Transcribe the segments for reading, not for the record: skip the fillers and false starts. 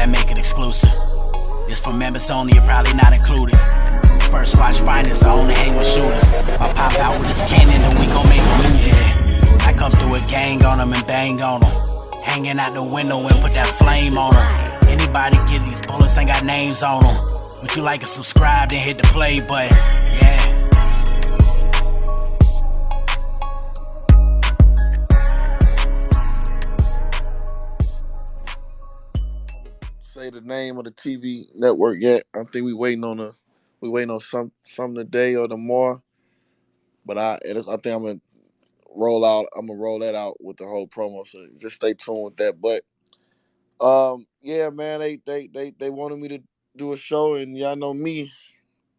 that make it exclusive. This for members only, you're probably not included. First watch finest, I only hang with shooters. If I pop out with this cannon, then we gon' make a movie. Yeah. I come through a gang on them and bang on them. Hanging out the window and put that flame on them. Anybody get these bullets ain't got names on them. Would you like to subscribe, then hit the play button? Yeah. Say the name of the TV network yet. I think we waiting on something today or tomorrow. But I think I'm gonna roll that out with the whole promo. So just stay tuned with that. But yeah, man, they wanted me to do a show, and y'all know me.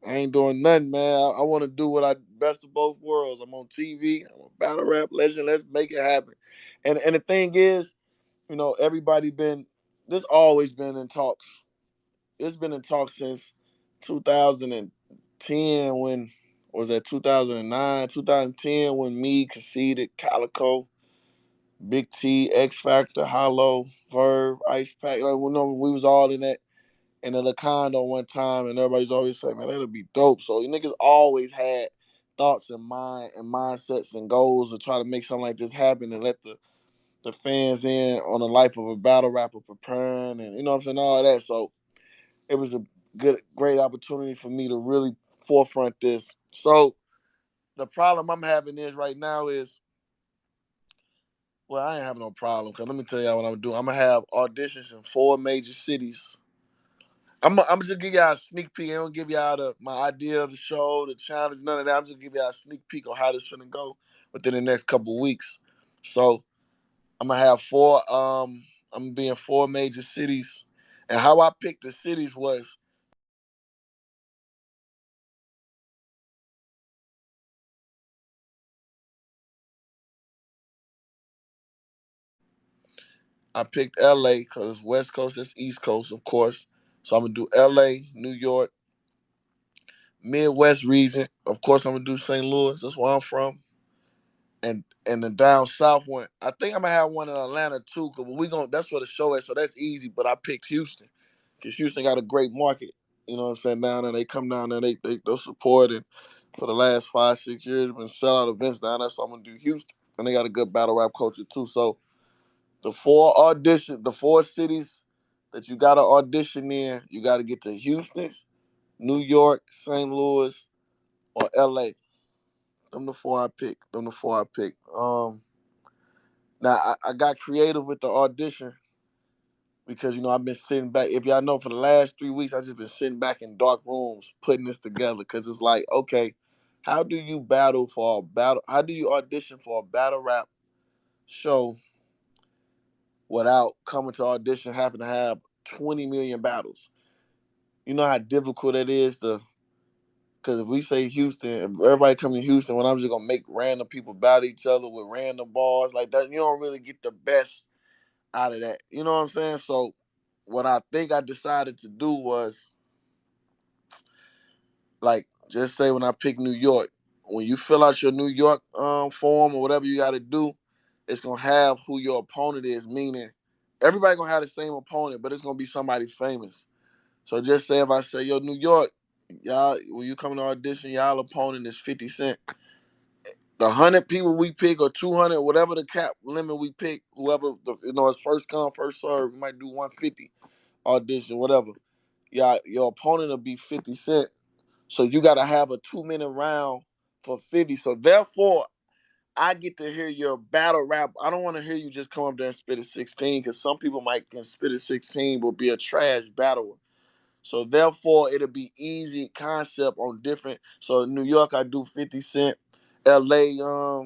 I ain't doing nothing, man. I want to do what I best of both worlds. I'm on TV. I'm a battle rap legend. Let's make it happen. And the thing is, this always been in talks. It's been in talks since 2010 when, or was that 2009, 2010 when me, Conceited, Calico, Big T, X Factor, Hollow, Verve, Ice Pack, like we was all in that in the Lacondo one time, and everybody's always saying, man, that'll be dope. So you niggas always had thoughts in mind and mindsets and goals to try to make something like this happen and let the fans in on the life of a battle rapper preparing and you know what I'm saying, all that. So it was a great opportunity for me to really forefront this. So the problem I'm having is right now is, well, I ain't having no problem because let me tell y'all what I'm doing. I'm gonna have auditions in 4 major cities. I'm just give y'all a sneak peek. I don't give y'all my idea of the show, the challenge, none of that. I'm just give y'all a sneak peek on how this finna go within the next couple of weeks. So I'm gonna have 4. I'm gonna be in 4 major cities, and how I picked the cities was I picked LA because it's West Coast, that's East Coast, of course. So I'm gonna do LA, New York, Midwest region. Of course, I'm gonna do St. Louis. That's where I'm from. And the down south one. I think I'm gonna have one in Atlanta too, cause that's where the show is, so that's easy. But I picked Houston, cause Houston got a great market. You know what I'm saying? Down there, they come down there, they'll support it. For the last 5-6 years, been selling out events down there, so I'm gonna do Houston, and they got a good battle rap culture too. So the 4 cities that you gotta audition in, you gotta get to Houston, New York, St. Louis, or LA. Them the 4 I picked. Now I got creative with the audition because I've been sitting back. If y'all know, for the last 3 weeks, I just been sitting back in dark rooms putting this together because it's like, okay, how do you How do you audition for a battle rap show without coming to audition having to have 20 million battles? You know how difficult it is to. Because if we say Houston, if everybody come to Houston, when I'm just gonna make random people battle each other with random bars like that, you don't really get the best out of that. You know what I'm saying? So what I think I decided to do was, like, just say when I pick New York, when you fill out your New York form or whatever you got to do, it's gonna have who your opponent is. Meaning, everybody gonna have the same opponent, but it's gonna be somebody famous. So just say if I say, yo, New York, y'all, when you come to audition, y'all opponent is 50 Cent. The 100 people we pick or 200, whatever the cap limit we pick, whoever, it's first come, first serve, we might do 150 audition, whatever. Your opponent will be 50 Cent. So you got to have a 2-minute round for 50. So therefore, I get to hear your battle rap. I don't want to hear you just come up there and spit a 16 because some people can spit a 16 but be a trash battler. So therefore, it'll be easy concept on different. So in New York, I do 50 Cent. LA,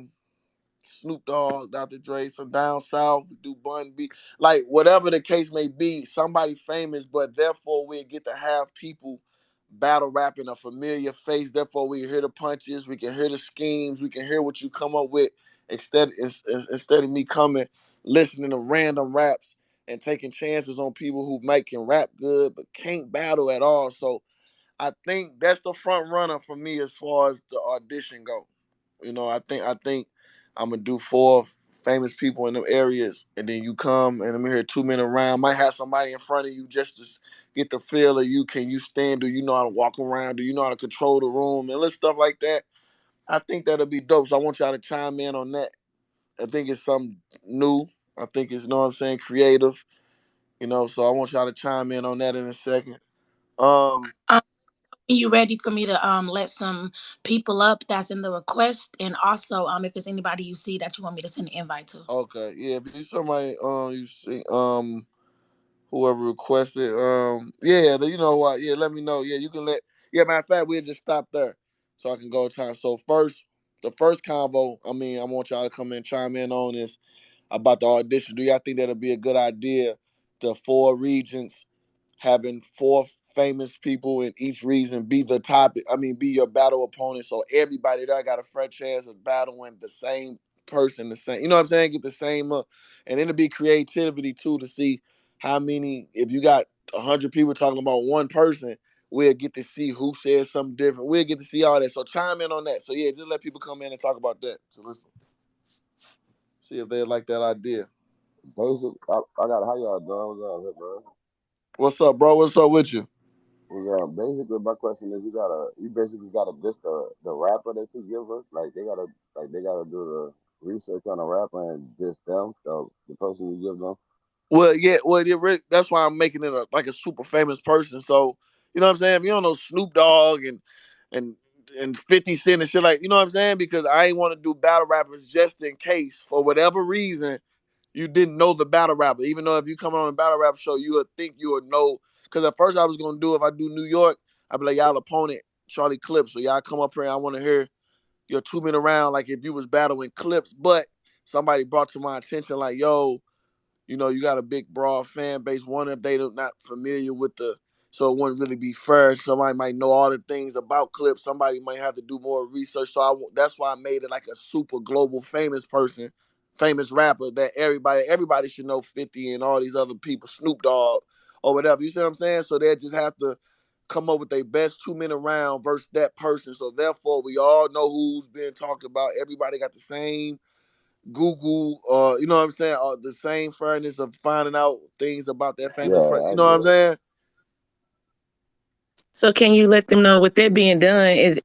Snoop Dogg, Dr. Dre. So down south, we do Bun B. Like, whatever the case may be, somebody famous, but therefore we get to have people battle rapping a familiar face. Therefore, we hear the punches, we can hear the schemes, we can hear what you come up with instead of me coming, listening to random raps and taking chances on people who can rap good but can't battle at all. So I think that's the front runner for me as far as the audition go. I think I'm gonna do famous people in them areas, and then you come and I'm here 2 minute round. Might have somebody in front of you just to get the feel of you. Can you stand? Do you know how to walk around? Do you know how to control the room and little stuff like that? I think that'll be dope. So I want y'all to chime in on that. I think it's something new. I think it's, you know what I'm saying, creative. So I want y'all to chime in on that in a second. Um, Um, you ready for me to let some people up that's in the request, and also if it's anybody you see that you want me to send an invite to. okay, yeah, if you somebody you see whoever requested, yeah, you know what, yeah, let me know. Yeah, you can matter of fact, we'll just stop there so I can go time. So the first convo, I want y'all to come in and chime in on this about the audition. Do y'all think that'll be a good idea? The 4 regions having 4 famous people in each region be the topic. Be your battle opponent, so everybody there got a fair chance of battling the same person, the same. You know what I'm saying? Get the same and it'll be creativity too to see how many. If you got 100 people talking about one person, we'll get to see who says something different. We'll get to see all that. So chime in on that. So yeah, just let people come in and talk about that. So listen, see if they like that idea. I got how y'all doing? What's up, bro? What's up, bro? What's up with you? Yeah, basically my question is you basically gotta diss the rapper that you give us. They gotta do the research on the rapper and diss them, the person you give them. Well, yeah, that's why I'm making it like a super famous person. So, you know what I'm saying? If you don't know Snoop Dogg and and 50 Cent and shit, like, you know what I'm saying? Because I ain't want to do battle rappers just in case, for whatever reason, you didn't know the battle rapper. Even though if you come on a battle rap show, you would think you would know. Because at first I was gonna do, if I do New York, I'd be like, y'all opponent, Charlie Clips. So y'all come up here, I want to hear your 2 minute round, like if you was battling Clips. But somebody brought to my attention, like, yo, you got a big, broad fan base. One, if they not familiar with so it wouldn't really be fair. Somebody might know all the things about Clips. Somebody might have to do more research. So that's why I made it like a super global famous person, famous rapper that everybody should know 50 and all these other people, Snoop Dogg or whatever. You see what I'm saying? So they just have to come up with their best 2 minute round versus that person. So therefore, we all know who's being talked about. Everybody got the same Google, you know what I'm saying? The same fairness of finding out things about that famous person. Yeah, You I know what I'm get it. saying? So can you let them know with that being done is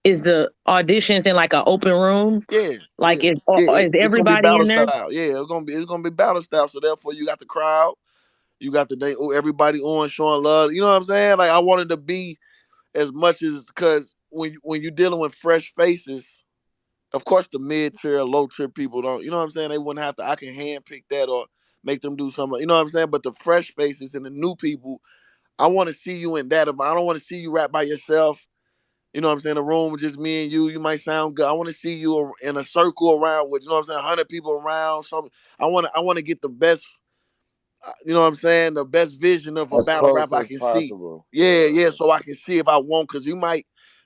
the auditions in like an open room? Yeah, yeah, Like yeah. is It's gonna be everybody battle in there? style. Yeah, it's gonna be battle style. So therefore, you got the crowd, you got everybody on showing love. You know what I'm saying? Like I wanted to be as much as because when you're dealing with fresh faces, of course the mid tier, low tier people don't. You know what I'm saying? They wouldn't have to. I can hand pick that or make them do something. You know what I'm saying? But the fresh faces and the new people, I want to see you in that. I don't want to see you rap by yourself. You know what I'm saying? The room with just me and you. You might sound good. I want to see you in a circle around with, you know what I'm saying, 100 people around. Something. I want to get the best. You know what I'm saying? The best vision of a As battle close rap I as can see. possible. Yeah, Yeah. yeah. So I can see if I want, because you might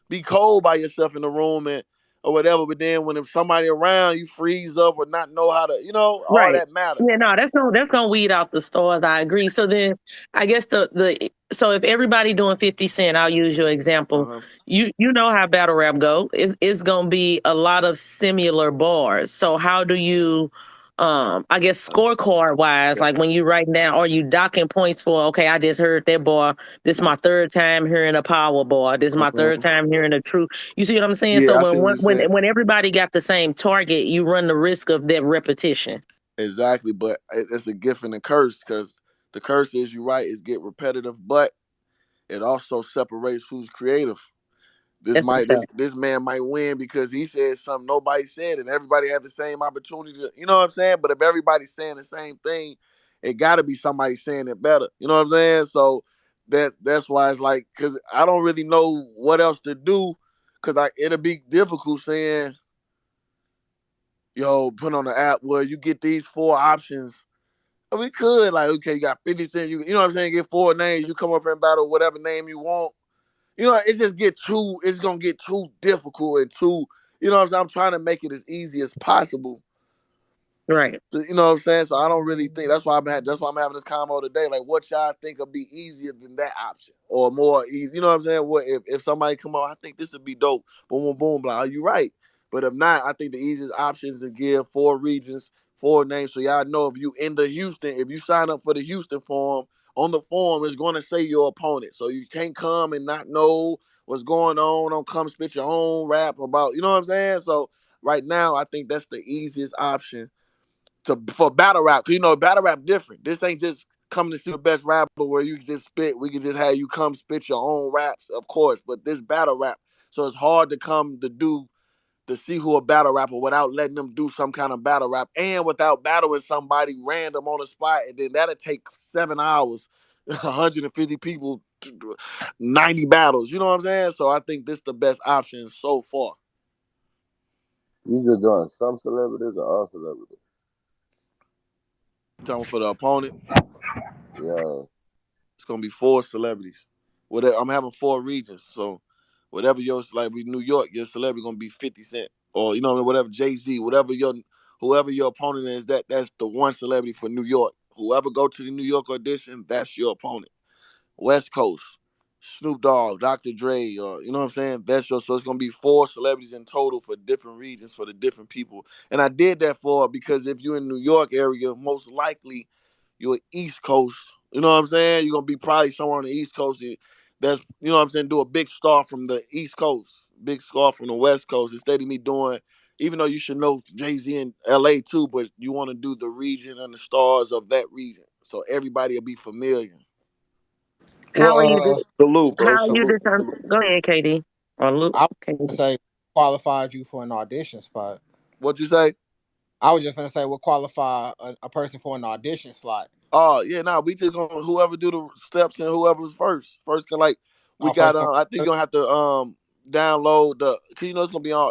be cold by yourself in the room and or whatever. But then when if somebody around, you freeze up or not know how to. All Right. that matters. Yeah, no, that's gonna weed out the stars. I agree. So then, I guess the so if everybody doing 50 Cent, I'll use your Uh example. huh. You know how battle rap go. It's gonna be a lot of similar bars. So how do you, I guess scorecard wise, like when you write down, are you docking points for? Okay, I just heard that bar. This is my third time hearing a power bar. This is my third time hearing a true. You see what I'm saying? So Yeah, I see what you're when saying. when everybody got the same target, you run the risk of that repetition. Exactly, but it's a gift and a curse because the curse is you right is get repetitive, but it also separates who's creative. This That's a might fact. this man might win because he said something nobody said, and everybody had the same opportunity. You know what I'm saying? But if everybody's saying the same thing, it got to be somebody saying it better. You know what I'm saying? So that's why it's like because I don't really know what else to do because it'll be difficult saying yo put on the app where you get these 4 options. We could like okay, you got 50 Cent. You know what I'm saying? Get 4 names. You come up here and battle whatever name you want. It just it's gonna get too difficult and too, what I'm saying? I'm trying to make it as easy as possible. Right. You know what I'm saying? So I don't really think that's why I'm having this combo today. Like what y'all think would be easier than that option or more easy. You know what I'm saying? What if somebody come on, I think this would be dope. Boom, boom, boom, blah. Are you right? But if not, I think the easiest option is to give 4 regions, 4 names, so y'all know if you in the Houston, if you sign up for the Houston form, on the form it's going to say your opponent. So you can't come and not know what's going on. Don't come spit your own rap about, you know what I'm saying? So right now, I think that's the easiest option for battle rap. Cause battle rap different. This ain't just coming to see the best rapper where you can just spit. We can just have you come spit your own raps, of course. But this battle rap, so it's hard to come to see who a battle rapper without letting them do some kind of battle rap and without battling somebody random on the spot. And then that'll take 7 hours, 150 people, 90 battles. You know what I'm saying? So I think this is the best option so far. You just doing some celebrities or all celebrities? Talking for the opponent. Yeah. It's gonna be 4 celebrities. I'm having 4 regions, so whatever like with New York, your celebrity gonna be 50 Cent, or whatever Jay-Z, whoever your opponent is, that's the one celebrity for New York. Whoever go to the New York audition, that's your opponent. West Coast, Snoop Dogg, Dr. Dre, or you know what I'm saying? So it's gonna be 4 celebrities in total for different regions for the different people. And I did that because if you're in New York area, most likely you're East Coast. You know what I'm saying? You're gonna be probably somewhere on the East Coast. That's you know what I'm saying. Do a big star from the East Coast, big star from the West Coast. Instead of me doing, even though you should know Jay-Z in LA too, but you want to do the region and the stars of that region, so everybody will be familiar. How are you? Well, Salute, How bro. are you Salute. determined? Go ahead, KD or Luke. I was KD. gonna say qualified you for an audition spot. What'd you say? I was just gonna say what qualify a person for an audition slot. Oh yeah, we just gonna whoever do the steps and whoever's first. First can we got First come. I think you're gonna have to download cause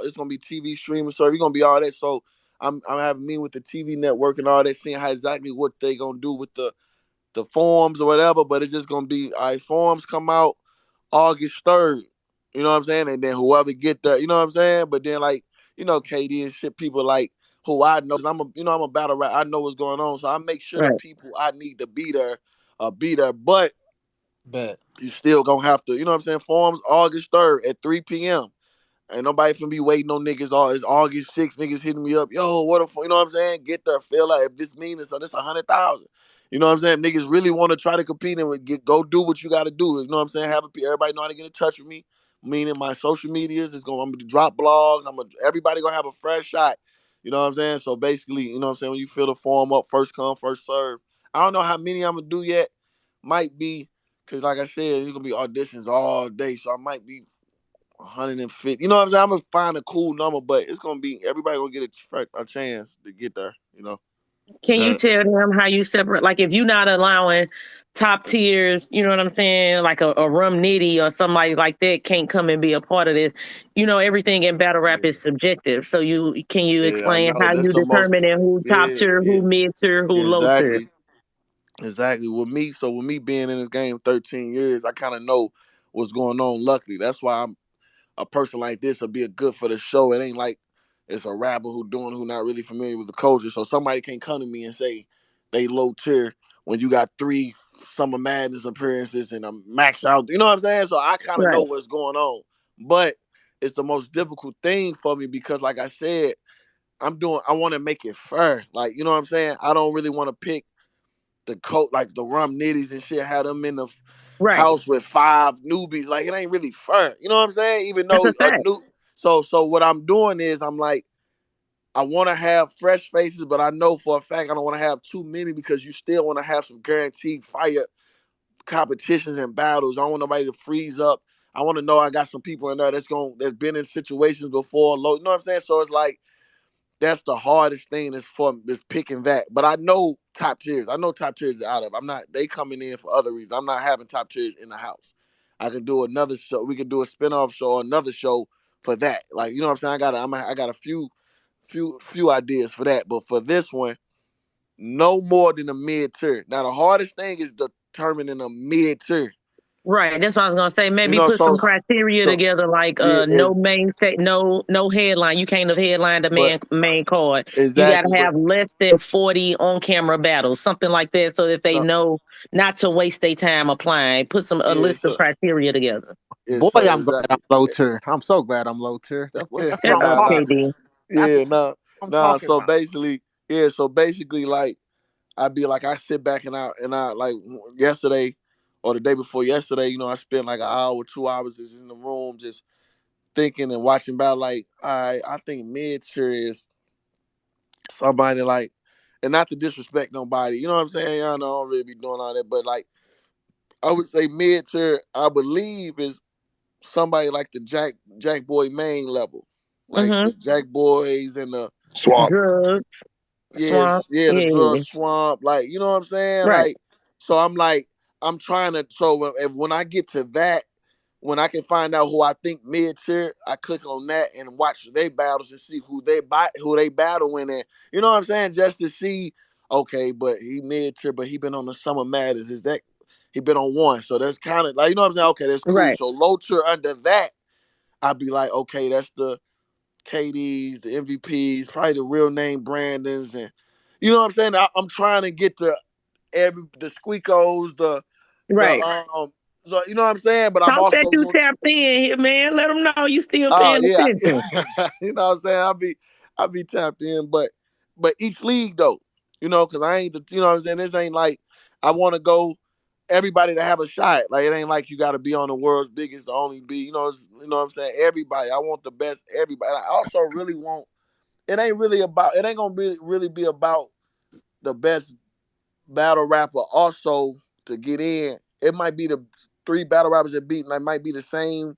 it's gonna be TV streaming service. You're gonna be all that. So I'm having me with the TV network and all that, seeing how exactly what they gonna do with the forms or whatever, but it's just gonna be forms come out August 3rd. You know what I'm saying? And then whoever get there, you know what I'm saying? But then KD and shit, people who I know, cause I'm a battle rap. I know what's going on, so I make sure the Right. people I need to be there, be there. But Bet. you still gonna have to, you know what I'm saying? Forms August 3rd at 3 p.m. Ain't nobody finna be waiting on niggas. It's August 6th. Niggas hitting me up. Yo, what the fuck? You know what I'm saying? Get there. Feel like if this means so, this 100,000. You know what I'm saying? Niggas really want to try to compete and go do what you got to do. You know what I'm saying? Everybody know how to get in touch with me. Meaning my social medias I'm gonna drop blogs. Everybody gonna have a fresh shot. You know what I'm saying? So basically, you know what I'm saying? When you fill the form up, first come, first serve. I don't know how many I'm gonna do yet. Might be because like I said, it's gonna be auditions all day. So I might be 150. You know what I'm saying? I'm gonna find a cool number, but it's gonna be everybody gonna get a chance to get there. Can you Bet. tell them how you separate? Like, if you're not allowing top tiers, you know what I'm saying? Like a Rum Nitty or somebody like that can't come and be a part of this. Everything in battle rap is subjective. So can you Yeah, I explain know. how That's you the most. determine who top Yeah, tier, yeah, who mid tier, who low tier? exactly. With me being in this game 13 years, I kind of know what's going on. Luckily, that's why a person like this will be good for the show. It ain't like it's a rapper who not really familiar with the culture. So somebody can't come to me and say they low tier when you got 3 Summer Madness appearances and a max out. You know what I'm saying? So I kind of know Right. what's going on. But it's the most difficult thing for me because, like I said, I want to make it fair. Like, you know what I'm saying? I don't really want to pick the coat like the Rum Nitties and shit, have them in the Right. house with 5 newbies. Like, it ain't really fair. You know what I'm saying? Even That's though a fact. so what I'm doing is I'm like, I want to have fresh faces, but I know for a fact I don't want to have too many because you still want to have some guaranteed fire competitions and battles. I don't want nobody to freeze up. I want to know I got some people in there that's been in situations before. You know what I'm saying? So it's like that's the hardest thing is picking that. But I know top tiers. I know top tiers is out of. I'm not. They coming in for other reasons. I'm not having top tiers in the house. I can do another show. We can do a spinoff show or another show for that. Like, you know what I'm saying? I got a few ideas for that. But for this one, no more than a mid tier. Now the hardest thing is determining a mid tier. Right. That's what I was gonna say. You Maybe know, put some criteria so together, like yeah, no main state, no headline. You can't have headlined the but main card. You gotta exactly, but have less than 40 on camera battles, something like that, so that they so know not to waste their time applying. Put a yeah, list of criteria together. Boy, so I'm glad I'm exactly. low tier. I'm so glad I'm low tier. That's what I'm Shut up, talking. Nah. KD. That's Yeah, what I'm nah. talking So about. basically, Yeah, so basically, like, I'd be like, I sit back and I like yesterday or the day before yesterday, you know, I spent like an hour, 2 hours just in the room, just thinking and watching about like, I think mid tier is somebody like, and not to disrespect nobody, you know what I'm saying? Y'all know I don't really be doing all that, but like, I would say mid tier, I believe is somebody like the Jack Boy main level, like Mm-hmm. the Jack Boys and the Swamp. Drugs, swamp. the Yeah. drug swamp, like you know what I'm saying, Right. like so I'm like I'm trying to so when I get to that, when I can find out who I think mid tier, I click on that and watch they battles and see who they battling and you know what I'm saying, just to see okay, but he mid tier, but he been on the Summer Matters, is that he been on one, so that's kind of like you know what I'm saying, okay, that's cool. Right. So low tier under that, I'd be like okay, that's the KDs, the MVPs, probably the real name Brandons, and you know what I'm saying. I'm trying to get to the Squeakos, the Right. so you know what I'm saying. But I'm Talk that also you going. tapped in here, man. Let them know you still Oh paying yeah, attention. you know what I'm saying. I'll be tapped in, but each league though, you know, because I ain't you know what I'm saying. This ain't like I want to go. Everybody to have a shot. Like it ain't like you got to be on the world's biggest to only be. You know what I'm saying. Everybody. I want the best. Everybody. I also really want it ain't really about it ain't gonna be really be about the best battle rapper also to get in. It might be the three battle rappers that beat, and they might be the same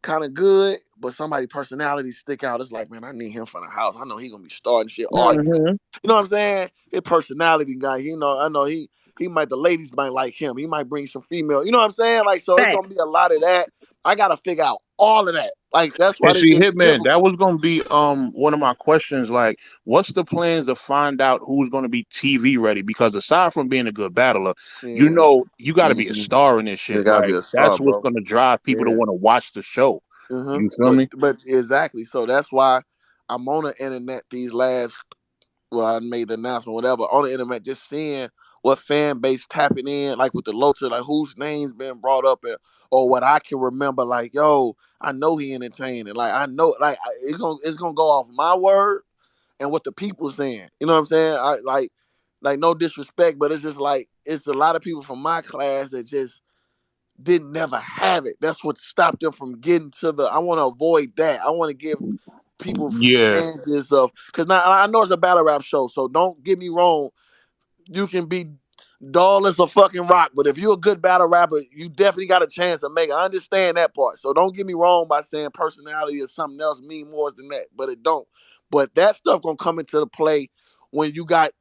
kind of good, but somebody personality stick out. It's like, man, I need him for the house. I know he gonna be starting shit. Or Mm-hmm. you know what I'm saying? His personality guy, I know he might the ladies might like him. He might bring some female. You know what I'm saying? Like, so it's Fact. gonna be a lot of that. I gotta figure out all of that. Like that's why And this see, shit Hitman, difficult. that was gonna be one of my questions. Like, what's the plans to find out who's gonna be TV ready? Because aside from being a good battler, Yeah. you got to be a Mm-hmm. star in this You shit. gotta be Like, a that's star, what's bro. gonna drive people to Yeah. want to watch the show. You feel me? But exactly. So that's why I'm on the internet these last. Well, I made the announcement, whatever, on the internet, just seeing what fan base tapping in, like with the Locher, like whose names been brought up, or what I can remember. Like, yo, I know he entertaining. Like, I know, like it's gonna go off my word and what the people saying. You know what I'm saying? I like no disrespect, but it's just like it's a lot of people from my class that just didn't never have it. That's what stopped them from getting to the. I want to avoid that. I want to give people Yeah. chances of because now I know it's a battle rap show, so don't get me wrong. You can be dull as a fucking rock, but if you're a good battle rapper, you definitely got a chance to make it. I understand that part, so don't get me wrong by saying personality or something else mean more than that, but it don't. But that stuff gonna come into the play when you got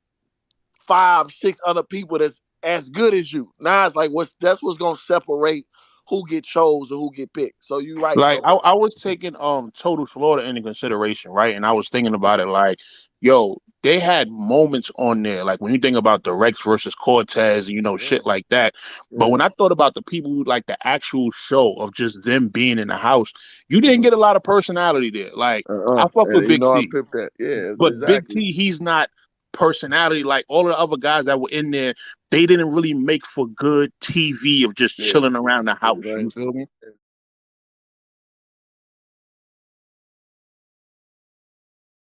5, 6 other people that's as good as you. Now it's like that's what's gonna separate who get chose or who get picked. So you right. Like, So I was taking Total Slaughter into consideration, right? And I was thinking about it like, yo, they had moments on there, like when you think about the Rex versus Cortez and yeah. shit like that. But when I thought about the people who like the actual show of just them being in the house, you didn't Mhm. get a lot of personality there. Like, I fuck And with you Big know I T, picked that. Yeah, but Big exactly. T, he's not personality like all the other guys that were in there. They didn't really make for good TV of just Yeah, chilling around the house. exactly. You feel me?